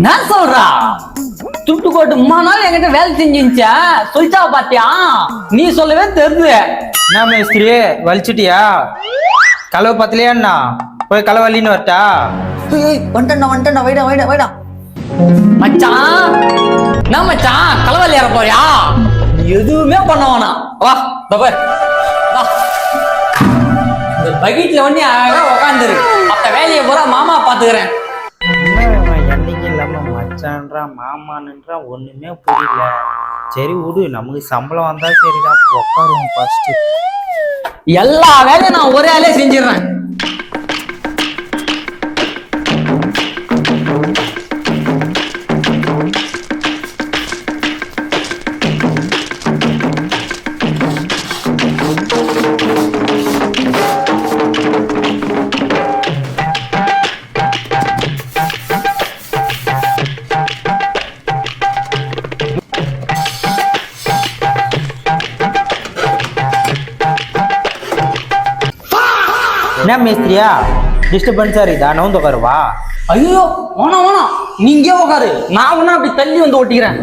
நான் சொல்றா துட்டு கோட்டு 3 நாள் என்கிட்ட வேலை செஞ்சுச்சா சொல்லிச்சா பாத்தியா நீ சொல்லவே தெரியுது. என்ன மேஸ்திரி வலிச்சிட்டியா? களவு பத்தலையாண்ணா? போய் களவள்ளின்னு வரட்டா? வந்துட்டா வைடா வைடா வைடா மச்சான். நான் மச்சான் களவள்ளி ஏற போறியா? எதுவுமே பண்ண வேணாம், வா பார் வா. இந்த பக்கெட்ல ஒண்ணு அழகா உக்காந்துரு, மத்த வேலையை பூரா மாமா பாத்துக்கிறேன். என்னைக்கு இல்லாம மச்சான்றா மாமான்ன்றா ஒண்ணுமே புரியல. சரி விடு, நமக்கு சம்பளம் வந்தா சரிதான், உட்காருவோம் ஃபர்ஸ்ட். எல்லா வேலையும் நான் ஒரே ஆளே செஞ்சிடறேன். என்ன மேஸ்திரியா டிஸ்டர்பன்ஸா இருக்குதா? நவுந்து உட்காருவா. ஐயோ வேணாம் வேணாம், நீங்க உட்காரு, நான் ஒன்னும் அப்படி தள்ளி வந்து ஒட்டிக்கிறேன்.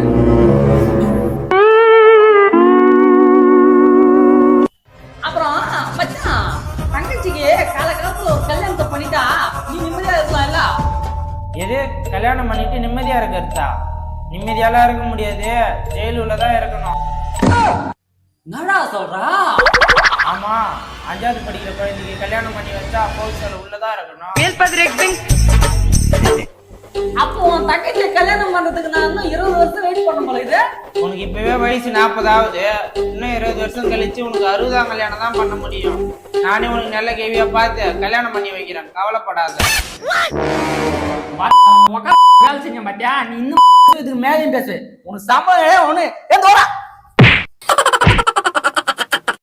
அப்புறம் மச்சான் தங்கச்சிக்கு காலகாலத்துல ஒரு கல்யாணத்தை பண்ணிட்டா நீ நிம்மதியா இருக்கலாம்ல? எது கல்யாணம் பண்ணிட்டு நிம்மதியா இருக்கிறதா? நிம்மதியாலாம் இருக்க முடியாது, ஜெயிலுள்ள தான் இருக்கணும். என்னடா சொல்றா? ஆமா, 5வது படிக்கிற குழந்தைக்கு கல்யாணம் பண்ணி வச்சா போலீஸ்ல உள்ளதா இருக்கணும். அப்போ உன் தங்கச்சி கல்யாணம் பண்றதுக்கு நான் இன்னும் 20 வருஷம் வெயிட் பண்ண போல இது. உனக்கு இப்பவே வயசு 40 ஆகுது, இன்னும் 20 வருஷம் கழிச்சு உனக்கு 60ஆம் கல்யாணம் தான் பண்ண முடியும். நானே உனக்கு நல்ல கேவியா பார்த்து கல்யாணம் பண்ணி வைக்கிறேன், கவலைப்படாத. வேலை செஞ்ச மாட்டியா நீ? இன்னும் இதுக்கு மேலேயும் பேசு, உனக்கு சம்பளம் ஒண்ணு.